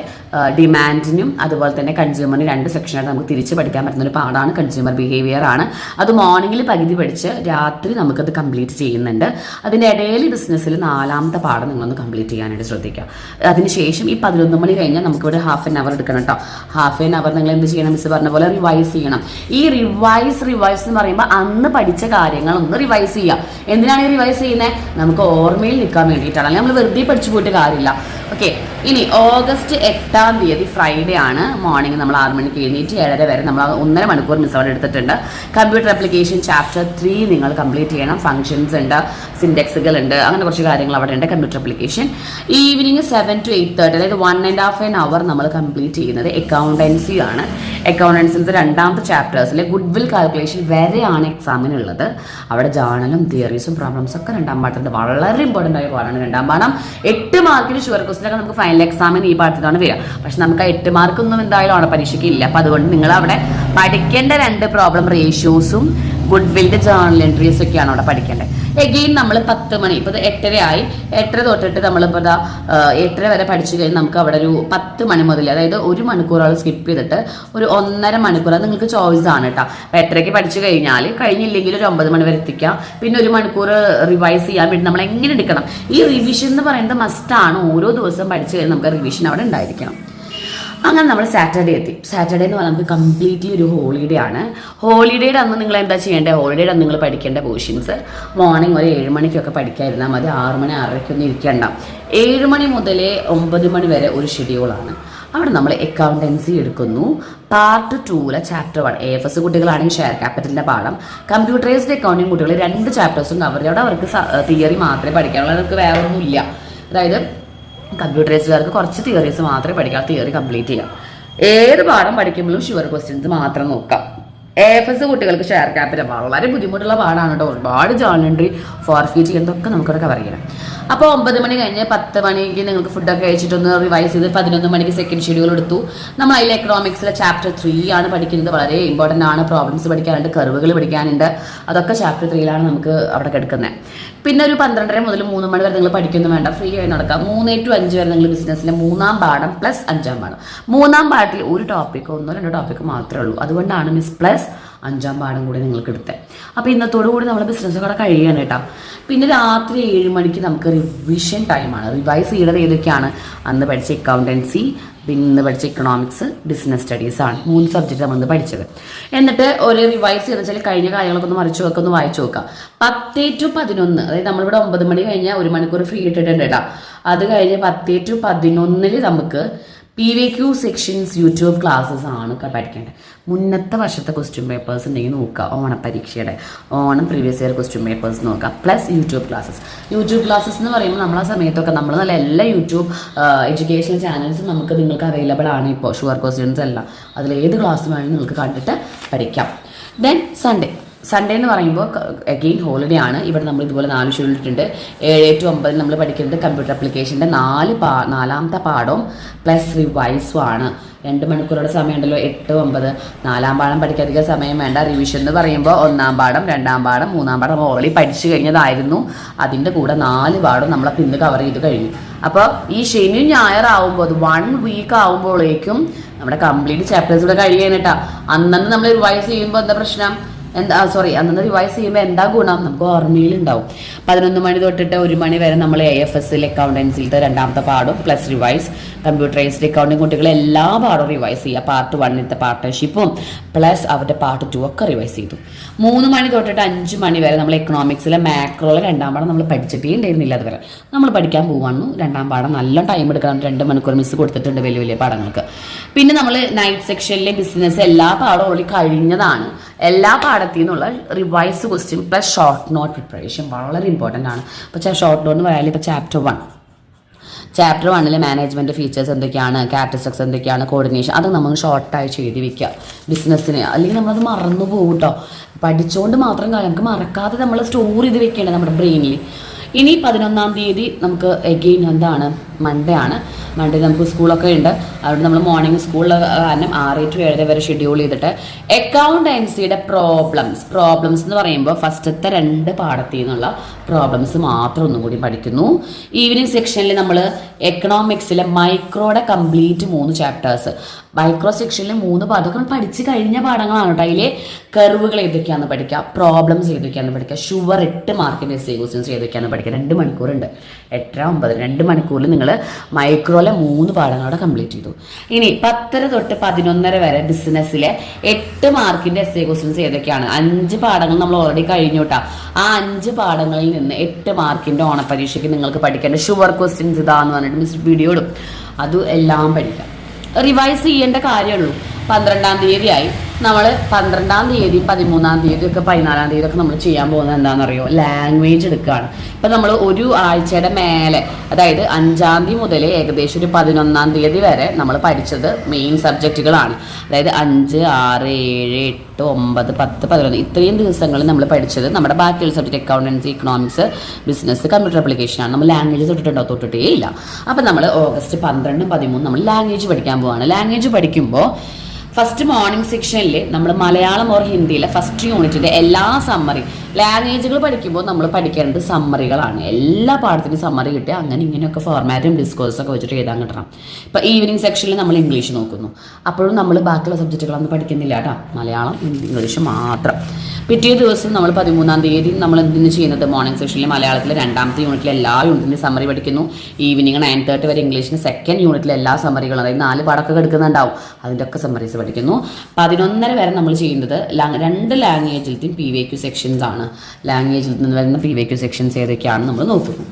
ഡിമാൻഡിനും അതുപോലെ തന്നെ കൺസ്യൂമറിന് 2 സെക്ഷനായിട്ട് നമുക്ക് തിരിച്ച് പഠിക്കാൻ പറ്റുന്ന ഒരു പാഠമാണ്. കൺസ്യൂമർ ബിഹേവിയർ ആണ്. അത് മോർണിംഗിൽ പകുതി പഠിച്ച് രാത്രി നമുക്കത് കംപ്ലീറ്റ് ചെയ്യുന്നുണ്ട്. അതിൻ്റെ ഇടയിൽ ബിസിനസ്സിൽ 4ാമത്തെ പാഠം നിങ്ങളൊന്ന് കംപ്ലീറ്റ് ചെയ്യാനായിട്ട് ശ്രദ്ധിക്കുക. അതിനുശേഷം ഈ 11 മണി കഴിഞ്ഞാൽ നമുക്കിവിടെ ഹാഫ് ആൻ അവർ എടുക്കണം കേട്ടോ. ഹാഫ് ആൻ അവർ നിങ്ങൾ എന്ത് ചെയ്യണം, മിസ് പറഞ്ഞ പോലെ റിവൈസ് ചെയ്യണം. ഈ റിവൈസ് എന്ന് പറയുമ്പോൾ അന്ന് പഠിച്ച കാര്യങ്ങൾ ഒന്ന് റിവൈസ് ചെയ്യുക. എന്തിനാണ് ഈ റിവൈസ് ചെയ്യുന്നത്? നമുക്ക് ഓർമ്മയിൽ നിൽക്കാൻ വേണ്ടിയിട്ടാണ്. അല്ലെങ്കിൽ നമ്മൾ വെറുതെ പഠിച്ചു പോയിട്ട് കാര്യമില്ല. ഓക്കെ. ഇനി ഓഗസ്റ്റ് 8 ഫ്രൈഡേ ആണ്. മോർണിംഗ് നമ്മൾ 6 മണിക്ക് എഴുന്നേറ്റ് 7:30 വരെ നമ്മൾ 1.5 മണിക്കൂർ മിസ് അവിടെ എടുത്തിട്ടുണ്ട്. കമ്പ്യൂട്ടർ ആപ്ലിക്കേഷൻ ചാപ്റ്റർ 3 നിങ്ങൾ കംപ്ലീറ്റ് ചെയ്യണം. ഫംഗ്ഷൻസ് ഉണ്ട്, സിൻഡെക്സുകൾ ഉണ്ട്, അങ്ങനെ കുറച്ച് കാര്യങ്ങൾ അവിടെ ഉണ്ട്. കമ്പ്യൂട്ടർ ആപ്ലിക്കേഷൻ ഈവനിങ് 7 to 8:30, അതായത് 1.5 അവർ നമ്മൾ കംപ്ലീറ്റ് ചെയ്യുന്നത് അക്കൗണ്ടൻസി ആണ്. അക്കൗണ്ടൻസിൻ്റെ രണ്ടാമത്തെ ചാപ്റ്റേഴ്സിലെ ഗുഡ് വിൽ കാൽക്കുലേഷൻ വരെയാണ് എക്സാമിനുള്ളത്. അവിടെ ജേർണലും തിയറീസും പ്രോബ്ലംസും ഒക്കെ രണ്ടാം പാഠത്തിൻ്റെ വളരെ ഇമ്പോർട്ടൻ്റ് ആയ പാഠമാണ് രണ്ടാം പാഠം. 8 മാർക്കിന് ഷുവർ ക്വസ്റ്റിനൊക്കെ നമുക്ക് ഫൈനൽ എക്സാമിന് ഈ പാഠത്തിലാണ് വരിക. പക്ഷെ നമുക്ക് ആ 8 മാർക്കൊന്നും എന്തായാലും ഓണപരീക്ഷയ്ക്ക് ഇല്ല. അപ്പം അതുകൊണ്ട് നിങ്ങൾ അവിടെ പഠിക്കേണ്ട 2 പ്രോബ്ലം റേഷ്യോസും ഗുഡ് വില്ലിൻ്റെ ജേർണൽ എൻട്രീസും ഒക്കെയാണ് അവിടെ പഠിക്കേണ്ടത്. എഗെയിൻ നമ്മൾ 10 മണി, ഇപ്പോൾ 8:30 ആയി, 8:30 തൊട്ടിട്ട് നമ്മളിപ്പോൾ 8:30 വരെ പഠിച്ചു കഴിഞ്ഞാൽ നമുക്ക് അവിടെ ഒരു 10 മണി മുതൽ, അതായത് 1 മണിക്കൂറോളം സ്കിപ്പ് ചെയ്തിട്ട് ഒരു 1.5 മണിക്കൂർ, അത് നിങ്ങൾക്ക് ചോയ്സ് ആണ് കേട്ടോ. അപ്പോൾ 8:30 പഠിച്ചു കഴിഞ്ഞാൽ കഴിഞ്ഞില്ലെങ്കിൽ ഒരു 9 മണി വരെ എത്തിക്കാം. പിന്നെ 1 മണിക്കൂർ റിവൈസ് ചെയ്യാൻ വേണ്ടി നമ്മൾ എങ്ങനെ എടുക്കണം. ഈ റിവിഷൻ എന്ന് പറയുന്നത് മസ്റ്റാണ്. ഓരോ ദിവസം പഠിച്ചു കഴിഞ്ഞാൽ നമുക്ക് റിവിഷൻ അവിടെ ഉണ്ടായിരിക്കണം. അങ്ങനെ നമ്മൾ സാറ്റർഡേ എത്തി. സാറ്റർഡേ എന്ന് പറഞ്ഞാൽ നമുക്ക് കംപ്ലീറ്റ്ലി ഒരു ഹോളിഡേ ആണ്. ഹോളിഡേയുടെ അന്ന് നിങ്ങൾ എന്താ ചെയ്യേണ്ടത്? ഹോളിഡേയുടെ അന്ന് നിങ്ങൾ പഠിക്കേണ്ട പോർഷൻസ് മോർണിംഗ് ഒരു 7 മണിക്കൊക്കെ പഠിക്കാതിരുന്നാൽ മതി. 6 മണി 6:30 ഇരിക്കണ്ട. 7 മണി മുതൽ 9 മണി വരെ ഒരു ഷെഡ്യൂളാണ്. അവിടെ നമ്മൾ അക്കൗണ്ടൻസി എടുക്കുന്നു. പാർട്ട് 2 ചാപ്റ്റർ 1 AFS കുട്ടികളാണെങ്കിൽ ഷെയർ ക്യാപിറ്റലിൻ്റെ പാഠം, കമ്പ്യൂട്ടറൈസ്ഡ് അക്കൗണ്ടിങ് കുട്ടികൾ 2 ചാപ്റ്റേഴ്സും കവർ ചെയ്യും. അവിടെ അവർക്ക് തിയറി മാത്രമേ പഠിക്കാനുള്ളൂ, അവർക്ക് വേറെ ഒന്നുമില്ല. അതായത് കമ്പ്യൂട്ടറൈസ്ഡുകാർക്ക് കുറച്ച് തിയറീസ് മാത്രമേ പഠിക്കാം, തിയറി കംപ്ലീറ്റ് ചെയ്യാം. ഏത് പാഠം പഠിക്കുമ്പോഴും ഷുവർ ക്വസ്റ്റ്യൻസ് മാത്രം നോക്കാം. AFS കുട്ടികൾക്ക് ഷെയർ ക്യാപിറ്റൽ വളരെ ബുദ്ധിമുട്ടുള്ള പാഠമാണ് കേട്ടോ. ഒരുപാട് ജേർണൽ എൻട്രി, ഫോർഫീറ്റ് ചെയ്യുന്നതൊക്കെ നമുക്കവിടെ കവർ ചെയ്യണം. അപ്പോൾ 9 മണി കഴിഞ്ഞ് 10 മണിക്ക് നിങ്ങൾക്ക് ഫുഡൊക്കെ കഴിച്ചിട്ടൊന്ന് റിവൈസ് ചെയ്ത് 11 മണിക്ക് സെക്കൻഡ് ഷെഡ്യൂൾ എടുത്തു. നമ്മൾ അതിൽ എക്കണോമിക്സിലെ ചാപ്റ്റർ 3 ആണ് പഠിക്കുന്നത്. വളരെ ഇമ്പോർട്ടൻ്റ് ആണ്. പ്രോബ്ലംസ് പഠിക്കാനുണ്ട്, കർവുകൾ പഠിക്കാനുണ്ട്. അതൊക്കെ ചാപ്റ്റർ 3 നമുക്ക് അവിടെ എടുക്കുന്നത്. പിന്നെ ഒരു 12:30 മുതൽ 3 മണി വരെ നിങ്ങൾ പഠിക്കൊന്നും വേണ്ട, ഫ്രീ ആയി നടക്കാം. 3 to 5 വരെ നിങ്ങൾ ബിസിനസ്സിലെ 3-ാം പാഠം പ്ലസ് 5-ാം പാഠം. 3-ാം പാഠത്തിൽ ഒരു ടോപ്പിക്കോ 1-2 ടോപ്പിക്കോ മാത്രമേ ഉള്ളൂ. അതുകൊണ്ടാണ് മിസ് പ്ലസ് 5-ാം പാഠം കൂടി നിങ്ങൾക്ക് എടുത്തത്. അപ്പോൾ ഇന്നത്തോടു കൂടി നമ്മൾ ബിസിനസ് കൂടെ കഴിയാണ് കേട്ടോ. പിന്നെ രാത്രി 7 മണിക്ക് നമുക്ക് റിവിഷൻ ടൈമാണ്. റിവൈസ് ചെയ്യേണ്ടത് ഏതൊക്കെയാണ്? അന്ന് പഠിച്ച അക്കൗണ്ടൻസി, പിന്നെ പഠിച്ച ഇക്കണോമിക്സ്, ബിസിനസ് സ്റ്റഡീസ് ആണ് 3 സബ്ജക്റ്റ് നമ്മൾ പഠിച്ചത്. എന്നിട്ട് ഒരു റിവൈസ് ചെയ്തെന്ന് വെച്ചാൽ കഴിഞ്ഞ കാര്യങ്ങളൊക്കെ ഒന്ന് മറിച്ച് വെക്കുക, ഒന്ന് വായിച്ചു നോക്കുക. 10 to 11, അതായത് നമ്മളിവിടെ 9 മണി കഴിഞ്ഞാൽ 1 മണിക്കൂർ ഫ്രീ ഇട്ടിട്ടുണ്ട് കേട്ടോ. അത് കഴിഞ്ഞ് 10 to 11 നമുക്ക് PVQ സെക്ഷൻസ് യൂട്യൂബ് ക്ലാസ്സസ് ആണ് പഠിക്കേണ്ടത്. മുന്നത്തെ വർഷത്തെ ക്വസ്റ്റ്യൻ പേപ്പേഴ്സ് ഉണ്ടെങ്കിൽ നോക്കുക. ഓണപരീക്ഷയുടെ Onam previous year question papers നോക്കുക, plus YouTube classes. YouTube classes എന്ന് പറയുമ്പോൾ നമ്മളെ സമയത്തൊക്കെ നമ്മൾ നല്ല എല്ലാ യൂട്യൂബ് എഡ്യൂക്കേഷണൽ ചാനൽസും നിങ്ങൾക്ക് അവൈലബിൾ ആണ് ഇപ്പോൾ. ഷുവർ ക്വസ്റ്റ്യൻസ് എല്ലാം അതിലേത് ക്ലാസ് വേണമെങ്കിൽ നിങ്ങൾക്ക് കണ്ടിട്ട് പഠിക്കാം. ദെൻ സൺഡേ എന്ന് പറയുമ്പോൾ അഗെയിൻ ഹോളിഡേ ആണ്. ഇവിടെ നമ്മൾ ഇതുപോലെ 4 ഷെഡ്യൂൾ ഇട്ടിട്ടുണ്ട്. 7 to 9 നമ്മൾ പഠിക്കുന്നത് കമ്പ്യൂട്ടർ ആപ്ലിക്കേഷൻ്റെ 4-ാമത്തെ പാഠവും പ്ലസ് റിവൈസും ആണ്. 2 മണിക്കൂറുടെ സമയമുണ്ടല്ലോ. 8, 9, 4-ാം പാഠം പഠിക്കാൻ അധികം സമയം വേണ്ട. റിവിഷൻ എന്ന് പറയുമ്പോൾ 1-ാം പാഠം, 2-ാം പാഠം, 3-ാം പാഠം ഓൾറെഡി പഠിച്ചു കഴിഞ്ഞതായിരുന്നു. അതിൻ്റെ കൂടെ 4 പാഠം നമ്മളപ്പോൾ ഇന്ന് കവർ ചെയ്ത് കഴിഞ്ഞു. അപ്പോൾ ഈ ശനി ഞായറാവുമ്പോൾ അത് 1 വീക്ക് ആവുമ്പോഴേക്കും നമ്മുടെ കംപ്ലീറ്റ് ചാപ്റ്റേഴ്സ് ഇവിടെ കഴിയാനിട്ടാ. അന്നന്ന് നമ്മൾ റിവൈസ് ചെയ്യുമ്പോൾ എന്താ പ്രശ്നം? അന്നന്ന് റിവൈസ് ചെയ്യുമ്പോൾ എന്താ ഗുണം? നമുക്ക് ഓർമ്മയിലുണ്ടാവും. 11 മണി തൊട്ടിട്ട് 1 മണി വരെ നമ്മൾ AFSൽ അക്കൗണ്ടൻസിലത്തെ 2-ാമത്തെ പാഠം പ്ലസ് റിവൈസ്, കമ്പ്യൂട്ടറൈസ്ഡ് അക്കൗണ്ടിങ് കുട്ടികളെ എല്ലാ പാഠവും റിവൈസ് ചെയ്യുക. പാർട്ട് 1 പാർട്ട്ണർഷിപ്പും പ്ലസ് അവരുടെ പാർട്ട് 2 ഒക്കെ റിവൈസ് ചെയ്തു. 3 മണി തൊട്ടിട്ട് 5 മണി വരെ നമ്മൾ എക്കണോമിക്സിലെ മാക്രോയിലെ 2-ാം പാഠം നമ്മൾ പഠിച്ചിട്ടേ ഉണ്ടായിരുന്നില്ല. അതുവരെ നമ്മൾ പഠിക്കാൻ പോവാണ്. 2-ാം പാഠം നല്ല ടൈം എടുക്കണം. 2 മണിക്കൂർ മിസ് കൊടുത്തിട്ടുണ്ട് വലിയ വലിയ പാഠങ്ങൾക്ക്. പിന്നെ നമ്മൾ നൈറ്റ് സെക്ഷനിലെ ബിസിനസ് എല്ലാ പാഠവും ഓൾറെഡി കഴിഞ്ഞതാണ്. എല്ലാ പാഠത്തിൽ നിന്നുള്ള revise question plus short note preparation വളരെ ഇമ്പോർട്ടൻ്റ് ആണ്. ഇപ്പോൾ ഷോർട്ട് നോട്ട് എന്ന് പറയാൻ ഇപ്പോൾ ചാപ്റ്റർ 1 മാനേജ്മെൻറ്റ് ഫീച്ചേഴ്സ് എന്തൊക്കെയാണ്, ക്യാരക്ടറിസ്റ്റിക്സ് എന്തൊക്കെയാണ്, കോർഡിനേഷൻ, അത് നമ്മൾ ഷോർട്ടായി എഴുതി വെക്കുക ബിസിനസ്സിന്. അല്ലെങ്കിൽ നമ്മളത് മറന്നു പോകും കേട്ടോ. പഠിച്ചുകൊണ്ട് മാത്രം കാര്യം നമുക്ക് മറക്കാതെ നമ്മൾ സ്റ്റോർ ചെയ്ത് വെക്കേണ്ടത് നമ്മുടെ ബ്രെയിനിൽ. ഇനി 11-ാം തീയതി നമുക്ക് എഗെയിൻ എന്താണ്? മൺഡേ ആണ്. മൺഡേ നമുക്ക് സ്കൂളൊക്കെ ഉണ്ട്. അവിടെ നമ്മൾ മോർണിംഗ് സ്കൂളിൽ കാരണം 6 to 7 വരെ ഷെഡ്യൂൾ ചെയ്തിട്ട് അക്കൗണ്ടൻസിയുടെ പ്രോബ്ലംസ് എന്ന് പറയുമ്പോൾ ഫസ്റ്റത്തെ 2 പാഠത്തിൽ നിന്നുള്ള പ്രോബ്ലംസ് മാത്രം ഒന്നും കൂടി പഠിക്കുന്നു. ഈവനിങ് സെക്ഷനിൽ നമ്മൾ എക്കണോമിക്സിലെ മൈക്രോയുടെ കംപ്ലീറ്റ് 3 ചാപ്റ്റേഴ്സ്, മൈക്രോ സെക്ഷനിലെ 3 പാഠങ്ങൾ പഠിച്ച് കഴിഞ്ഞ പാഠങ്ങളാണ് കേട്ടോ. അതിലെ കർവുകൾ ഏതൊക്കെയാണെന്ന് പഠിക്കുക, പ്രോബ്ലംസ് ഏതൊക്കെയാണെന്ന് പഠിക്കുക, ഷുവർ 8 മാർക്കിൻ്റെ എസ്സേ ക്വസ്റ്റ്യൻസ് ഏതൊക്കെയാണെന്ന് പഠിക്കുക. 2 മണിക്കൂറുണ്ട്. 8, 9, 2 മണിക്കൂറിൽ നിങ്ങൾ മൈക്രോയിലെ 3 പാഠങ്ങളോടെ കംപ്ലീറ്റ് ചെയ്തു. ഇനി 10 തൊട്ട് 11 വരെ ബിസിനസ്സിലെ 8 മാർക്കിൻ്റെ എസ്സേ ക്വസ്റ്റ്യൻസ് ഏതൊക്കെയാണ്? 5 പാഠങ്ങൾ നമ്മൾ ഓൾറെഡി കഴിഞ്ഞു കേട്ടോ. ആ 5 പാഠങ്ങളിൽ നിന്ന് 8 മാർക്കിൻ്റെ ഓണപരീക്ഷയ്ക്ക് നിങ്ങൾക്ക് പഠിക്കേണ്ട ഷുവർ ക്വസ്റ്റ്യൻസ് ഇതാന്ന് പറഞ്ഞിട്ട് മിസ് വീഡിയോ ഇടും. അത് എല്ലാം പഠിക്കാം. റിവൈസ് ചെയ്യേണ്ട കാര്യമുള്ളൂ. 12-ാം തീയതി ആയി. നമ്മൾ 12-ാം തീയതി 13-ാം തീയതി ഒക്കെ 14-ാം തീയതി ഒക്കെ നമ്മൾ ചെയ്യാൻ പോകുന്നത് എന്താണെന്നറിയോ, ലാംഗ്വേജ് എടുക്കുകയാണ്. ഇപ്പം നമ്മൾ ഒരു ആഴ്ചയുടെ മേലെ, അതായത് 5-ാം തീയതി മുതൽ ഏകദേശം ഒരു 11-ാം തീയതി വരെ നമ്മൾ പഠിച്ചത് മെയിൻ സബ്ജക്റ്റുകളാണ്. അതായത് 5, 6, 7, 8, 9, 10, 11 ഇത്രയും ദിവസങ്ങളിൽ നമ്മൾ പഠിച്ചത് നമ്മുടെ ബാക്കിയുള്ള subject accountancy, economics, business, computer ആപ്ലിക്കേഷനാണ്. നമ്മൾ ലാംഗ്വേജ് തൊട്ടിട്ടേ ഇല്ല. അപ്പം നമ്മൾ ഓഗസ്റ്റ് 12, 13 നമ്മൾ ലാംഗ്വേജ് പഠിക്കാൻ പോവാണ്. ലാംഗ്വേജ് പഠിക്കുമ്പോൾ ഫസ്റ്റ് മോർണിംഗ് സെക്ഷനിൽ നമ്മൾ മലയാളം ഓർ ഹിന്ദിയിലെ ഫസ്റ്റ് യൂണിറ്റിൻ്റെ എല്ലാ സമ്മറി, ലാംഗ്വേജുകൾ പഠിക്കുമ്പോൾ നമ്മൾ പഠിക്കേണ്ടത് സമ്മറികളാണ്. എല്ലാ പാഠത്തിനും സമ്മറി കിട്ടുക, അങ്ങനെ ഇങ്ങനെയൊക്കെ ഫോർമാറ്റും ഡിസ്കോഴ്സൊക്കെ വെച്ചിട്ട് എഴുതാൻ കിട്ടണം. ഇപ്പോൾ ഈവനിങ് സെക്ഷനിൽ നമ്മൾ ഇംഗ്ലീഷ് നോക്കുന്നു, അപ്പോഴും നമ്മൾ ബാക്കിയുള്ള സബ്ജക്റ്റുകളൊന്നും പഠിക്കുന്നില്ല കേട്ടോ, മലയാളം, ഹിന്ദി, ഇംഗ്ലീഷ് മാത്രം. പിറ്റേ ദിവസം നമ്മൾ 13-ാം തീയതി നമ്മൾ എന്തിനു ചെയ്യുന്നത്, മോർണിംഗ് സെക്ഷനിൽ മലയാളത്തിലെ 2ാമത്തെ യൂണിറ്റിലെ എല്ലാ യൂണിറ്റിൻ്റെയും സമ്മറി പഠിക്കുന്നു. ഈവനിങ് 9:30 വരെ ഇംഗ്ലീഷിന് സെക്കൻഡ് യൂണിറ്റിലെ എല്ലാ സമ്മറികളും, അതായത് 4 പാഠമൊക്കെ എടുക്കുന്നുണ്ടാവും, അതിൻ്റെ ഒക്കെ സമ്മറീസ് പഠിക്കുന്നു. 11:30 വരെ നമ്മൾ ചെയ്യുന്നത് 2 ലാംഗ്വേജിലത്തെയും PVQ സെക്ഷൻസ് ആണ്. ലാംഗ്വേജിൽ നിന്ന് വരുന്ന PVQ സെക്ഷൻസ് ഏതൊക്കെയാണ് നമ്മൾ നോക്കുന്നു.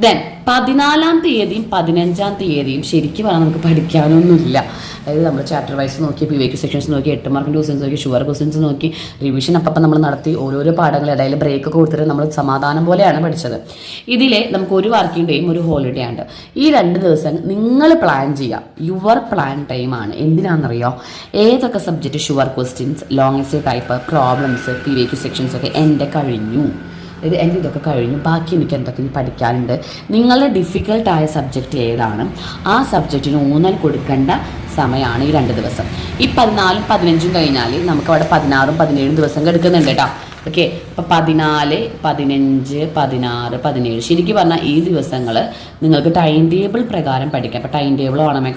ദെൻ 14-ാം തീയതിയും 15-ാം തീയതിയും ശരിക്കും പറഞ്ഞാൽ നമുക്ക് പഠിക്കാനൊന്നുമില്ല. അതായത് നമ്മൾ ചാപ്റ്റർ വൈസ് നോക്കി, PVQ സെക്ഷൻസ് നോക്കി, 8 മാർക്കിൻ്റെ ക്വസ്റ്റ്യൻസ് നോക്കി, ഷുവർ ക്വസ്റ്റ്യൻസ് നോക്കി, റിവിഷൻ അപ്പം നമ്മൾ നടത്തി, ഓരോരോ പാഠങ്ങൾ അതായത് ബ്രേക്കൊക്കെ കൊടുത്തിട്ട് നമ്മൾ സമാധാനം പോലെയാണ് പഠിച്ചത്. ഇതിലെ നമുക്ക് ഒരു വർക്കിംഗ് ഡേയും ഒരു ഹോളിഡേ ഉണ്ട്. ഈ 2 ദിവസം നിങ്ങൾ പ്ലാൻ ചെയ്യുക, യുവർ പ്ലാൻ ടൈമാണ്. എന്തിനാണെന്നറിയോ, ഏതൊക്കെ subject sure questions, long essay type, problems, PVQ sections ഒക്കെ എൻ്റെ കഴിഞ്ഞു, ഇത് എൻ്റെ ഇതൊക്കെ കഴിഞ്ഞു, ബാക്കി എനിക്ക് എന്തൊക്കെ പഠിക്കാനുണ്ട്, നിങ്ങളുടെ ഡിഫിക്കൽട്ടായ സബ്ജക്റ്റ് ഏതാണ്, ആ സബ്ജക്റ്റിന് ഊന്നൽ കൊടുക്കേണ്ട സമയമാണ് ഈ 2 ദിവസം. ഈ 14, 15 കഴിഞ്ഞാൽ നമുക്ക് അവിടെ 16, 17 ദിവസം എടുക്കുന്നുണ്ട് കേട്ടോ. ഓക്കെ, അപ്പോൾ 14, 15, 16, 17 ശരിക്കും പറഞ്ഞാൽ ഈ ദിവസങ്ങൾ നിങ്ങൾക്ക് ടൈം ടേബിൾ പ്രകാരം പഠിക്കാം. അപ്പോൾ ടൈം ടേബിൾ വേണം,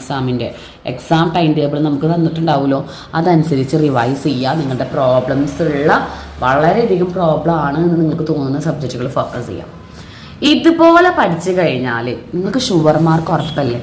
എക്സാം ടൈം ടേബിൾ നമുക്ക് തന്നിട്ടുണ്ടാവുമല്ലോ, അതനുസരിച്ച് റിവൈസ് ചെയ്യുക. നിങ്ങളുടെ പ്രോബ്ലംസ് ഉള്ള വളരെയധികം പ്രോബ്ലം ആണ് എന്ന് നിങ്ങൾക്ക് തോന്നുന്ന സബ്ജക്റ്റുകൾ ഫോക്കസ് ചെയ്യാം. ഇതുപോലെ പഠിച്ചു കഴിഞ്ഞാൽ നിങ്ങൾക്ക് ഷുവർ മാർക്ക് ഉറപ്പല്ലേ.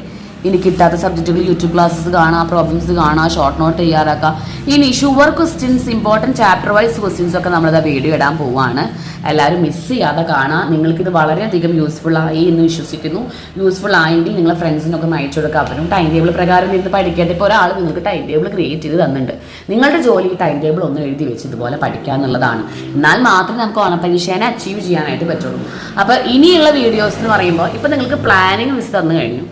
ഇനി കിട്ടാത്ത സബ്ജക്റ്റുകൾ യൂട്യൂബ് ക്ലാസ്സസ് കാണുക, പ്രോബ്ലംസ് കാണുക, ഷോർട്ട് നോട്ട് തയ്യാറാക്കുക. ഇനി sure questions, important chapter wise questions ഒക്കെ നമ്മളത് വീഡിയോ ഇടാൻ പോവുകയാണ്. എല്ലാവരും മിസ് ചെയ്യാതെ കാണുക. നിങ്ങൾക്കിത് വളരെയധികം യൂസ്ഫുൾ ആയി എന്ന് വിശ്വസിക്കുന്നു. യൂസ്ഫുൾ ആയെങ്കിൽ നിങ്ങളെ ഫ്രണ്ട്സിനൊക്കെ അയച്ചു കൊടുക്കുക. അവരും ടൈം ടേബിൾ പ്രകാരം ഇരുന്ന് പഠിക്കേണ്ട. ഇപ്പോൾ ഒരാൾ നിങ്ങൾക്ക് ടൈം ടേബിൾ ക്രിയേറ്റ് ചെയ്ത് തന്നിട്ടുണ്ട്, നിങ്ങളുടെ ജോലി ടൈം ടേബിൾ ഒന്ന് എഴുതി വെച്ച് ഇതുപോലെ പഠിക്കുക എന്നുള്ളതാണ്. എന്നാൽ മാത്രമേ നമുക്ക് ഓണപരീക്ഷേനെ അച്ചീവ് ചെയ്യാനായിട്ട് പറ്റുള്ളൂ. അപ്പോൾ ഇനിയുള്ള വീഡിയോസ് എന്ന് പറയുമ്പോൾ ഇപ്പോൾ നിങ്ങൾക്ക് പ്ലാനിങ് മിസ് തന്നു കഴിഞ്ഞു.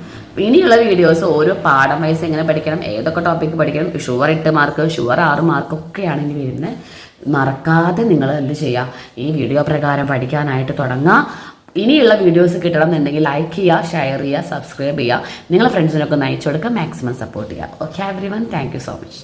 ഇനിയുള്ള വീഡിയോസ് ഓരോ പാഠം വയസ്സ് എങ്ങനെ പഠിക്കണം, ഏതൊക്കെ ടോപ്പിക്ക് പഠിക്കണം, ഷുവർ 8 മാർക്ക്, ഷുവർ 6 മാർക്ക് ഒക്കെയാണ് ഇനി വരുന്നത്. മറക്കാതെ നിങ്ങൾ എന്ത് ചെയ്യുക, ഈ വീഡിയോ പ്രകാരം പഠിക്കാനായിട്ട് തുടങ്ങുക. ഇനിയുള്ള വീഡിയോസ് കിട്ടണമെന്നുണ്ടെങ്കിൽ ലൈക്ക് ചെയ്യുക, ഷെയർ ചെയ്യുക, സബ്സ്ക്രൈബ് ചെയ്യുക, നിങ്ങളെ ഫ്രണ്ട്സിനൊക്കെ ഒന്ന് അയച്ചു കൊടുക്കുക, മാക്സിമം സപ്പോർട്ട് ചെയ്യുക. Okay everyone, thank you so much.